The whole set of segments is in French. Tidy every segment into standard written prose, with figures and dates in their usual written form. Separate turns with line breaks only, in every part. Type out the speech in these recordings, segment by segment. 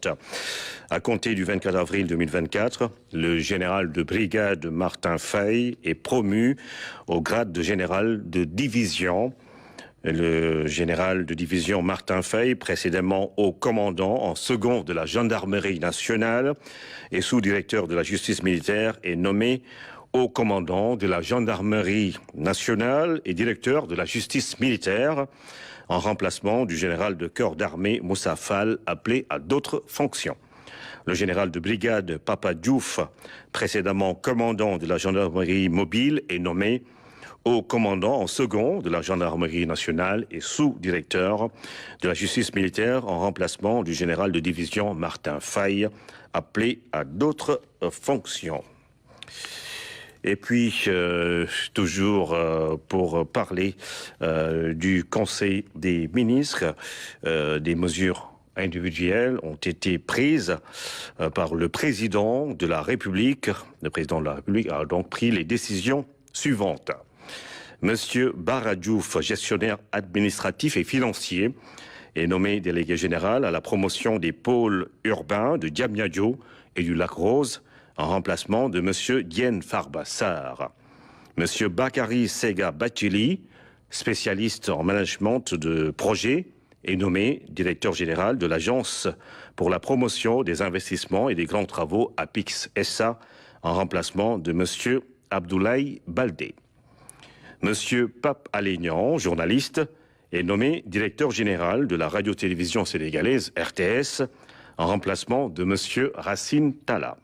suivantes. À compter du 24 avril 2024, le général de brigade Martin Faye est promu au grade de général de division. Le général de division Martin Faye, précédemment haut commandant en second de la gendarmerie nationale et sous-directeur de la justice militaire, est nommé haut commandant de la gendarmerie nationale et directeur de la justice militaire, en remplacement du général de corps d'armée Moussa Fall, appelé à d'autres fonctions. Le général de brigade Papa Diouf, précédemment commandant de la gendarmerie mobile, est nommé haut commandant en second de la gendarmerie nationale et sous-directeur de la justice militaire, en remplacement du général de division Martin Faye, appelé à d'autres fonctions. Et puis, toujours pour parler du Conseil des ministres, des mesures individuelles ont été prises par le président de la République. Le président de la République a donc pris les décisions suivantes. Monsieur Bara Diouf, gestionnaire administratif et financier, est nommé délégué général à la promotion des pôles urbains de Diamniadio et du Lac Rose, en remplacement de monsieur Diène Farba Sarr. Monsieur Bakary Sega Batili, spécialiste en management de projet, est nommé directeur général de l'Agence pour la promotion des investissements et des grands travaux APIX SA, en remplacement de monsieur Abdoulaye Baldé. Monsieur Pape Alignan, journaliste, est nommé directeur général de la radio-télévision sénégalaise RTS, en remplacement de monsieur Racine Talla.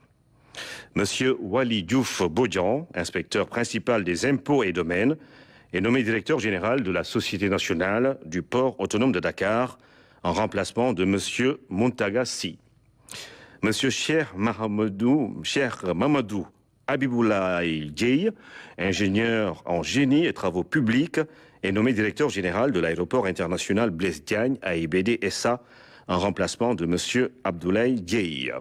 Monsieur Wali Diouf Bodian, inspecteur principal des impôts et domaines, est nommé directeur général de la Société nationale du port autonome de Dakar, en remplacement de monsieur Muntaga Sy. Monsieur Cheikh Mamadou Habiboulaye Dieye, ingénieur en génie et travaux publics, est nommé directeur général de l'aéroport international Blaise Diagne AIBD SA, en remplacement de monsieur Abdoulaye Dieye.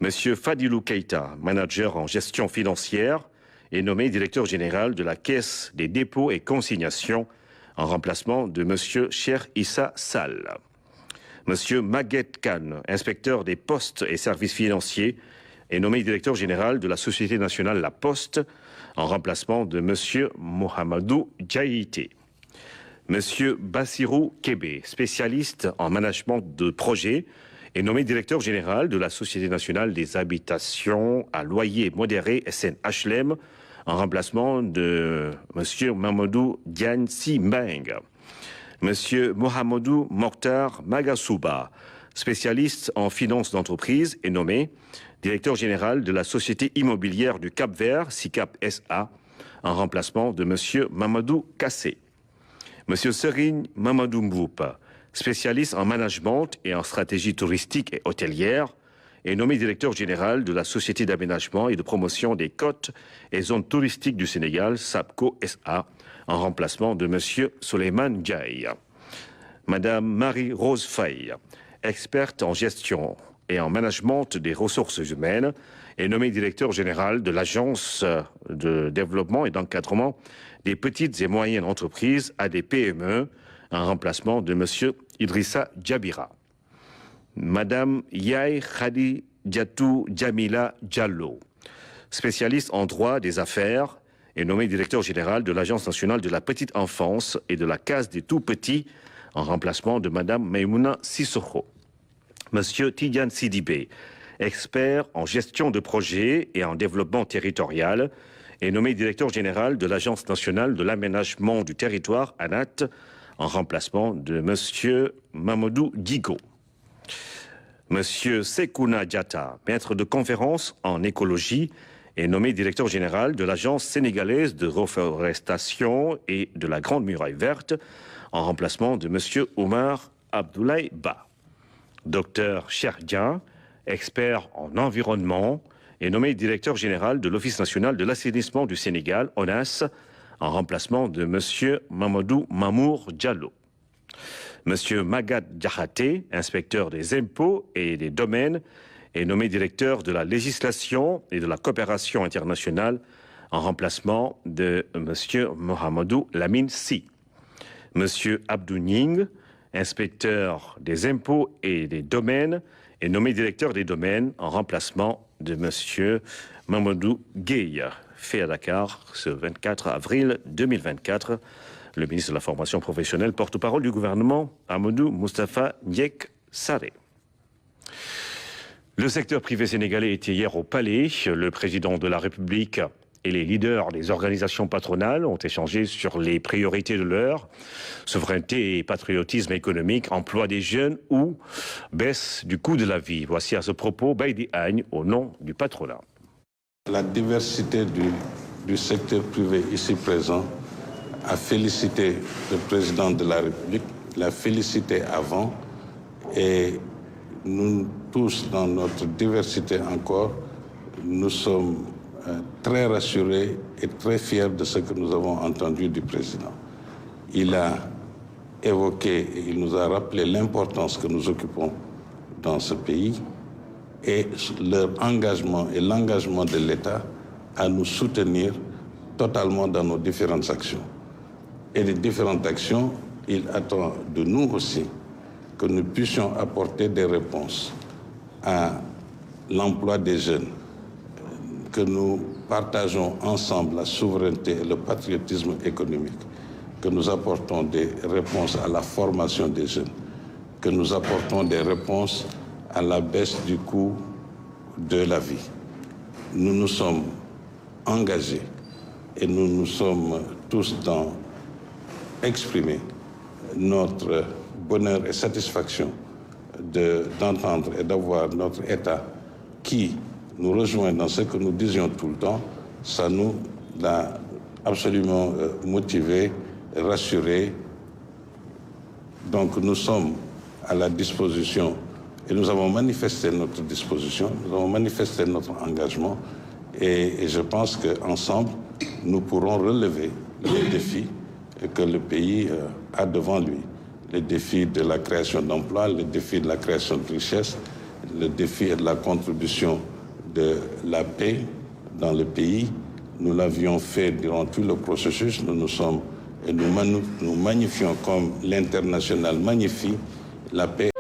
Monsieur Fadilou Keita, manager en gestion financière, est nommé directeur général de la Caisse des dépôts et consignations, en remplacement de monsieur Cheikh Issa Sall. Monsieur Maguette Khan, inspecteur des postes et services financiers, est nommé directeur général de la Société nationale La Poste, en remplacement de monsieur Mohamedou Diaïté. Monsieur Bassirou Kébé, spécialiste en management de projet, est nommé directeur général de la Société nationale des habitations à loyer modéré SNHLM, en remplacement de monsieur Mamadou Diagne Simbeng. Monsieur Mohamedou Mokhtar Magasouba, spécialiste en finance d'entreprise, est nommé directeur général de la Société immobilière du Cap-Vert, SICAP SA, en remplacement de monsieur Mamadou Kassé. Monsieur Serigne Mamadou Mboupa, spécialiste en management et en stratégie touristique et hôtelière, est nommé directeur général de la Société d'aménagement et de promotion des côtes et zones touristiques du Sénégal, SAPCO SA, en remplacement de monsieur Souleymane Ndiaye. Madame Marie-Rose Faye, experte en gestion et en management des ressources humaines, est nommée directeur général de l'Agence de développement et d'encadrement des petites et moyennes entreprises ADPME, en remplacement de monsieur Idrissa Djabira. Madame Yaye Khadi Diatou Djamila Diallo, spécialiste en droit des affaires, est nommée directeur général de l'Agence nationale de la petite enfance et de la case des tout-petits, en remplacement de madame Maïmouna Sissoko. Monsieur Tidiane Sidibé, expert en gestion de projets et en développement territorial, est nommé directeur général de l'Agence nationale de l'aménagement du territoire, ANAT, en remplacement de monsieur Mamadou Digo. Monsieur Sekouna Diatta, maître de conférence en écologie, est nommé directeur général de l'Agence sénégalaise de reforestation et de la Grande Muraille Verte, en remplacement de monsieur Omar Abdoulaye Ba. Docteur Cherdia, expert en environnement, est nommé directeur général de l'Office national de l'assainissement du Sénégal, ONAS, en remplacement de monsieur Mamadou Mamour Diallo. Monsieur Magat Diakhaté, inspecteur des impôts et des domaines, est nommé directeur de la législation et de la coopération internationale, en remplacement de monsieur Mohamedou Lamine Sy. Monsieur Abdou Ning, inspecteur des impôts et des domaines, est nommé directeur des domaines en remplacement de M. Mamadou Gueye, fait à Dakar ce 24 avril 2024. Le ministre de la Formation professionnelle, porte-parole du gouvernement, Amadou Moustapha Ndiek Sarré. Le secteur privé sénégalais était hier au Palais. Le président de la République et les leaders des organisations patronales ont échangé sur les priorités de l'heure. Souveraineté et patriotisme économique, emploi des jeunes ou baisse du coût de la vie. Voici à ce propos Baïdi Agne au nom du patronat.
La diversité du secteur privé ici présent a félicité le président de la République, l'a félicité avant et nous tous, dans notre diversité encore, nous sommes très rassurés et très fiers de ce que nous avons entendu du président. Il a évoqué et il nous a rappelé l'importance que nous occupons dans ce pays et leur engagement et l'engagement de l'État à nous soutenir totalement dans nos différentes actions. Et les différentes actions, il attend de nous aussi que nous puissions apporter des réponses à l'emploi des jeunes, que nous partageons ensemble la souveraineté et le patriotisme économique, que nous apportons des réponses à la formation des jeunes, que nous apportons des réponses à la baisse du coût de la vie. Nous nous sommes engagés et nous nous sommes tous dans exprimer notre bonheur et satisfaction d'entendre et d'avoir notre État qui nous rejoint dans ce que nous disions tout le temps. Ça nous a absolument motivés, rassurés. Donc nous sommes à la disposition et nous avons manifesté notre disposition, nous avons manifesté notre engagement et je pense qu'ensemble, nous pourrons relever les défis que le pays a devant lui. Les défis de la création d'emplois, les défis de la création de richesses, le défi de la contribution de la paix dans le pays. Nous l'avions fait durant tout le processus. Nous magnifions comme l'international magnifie la paix.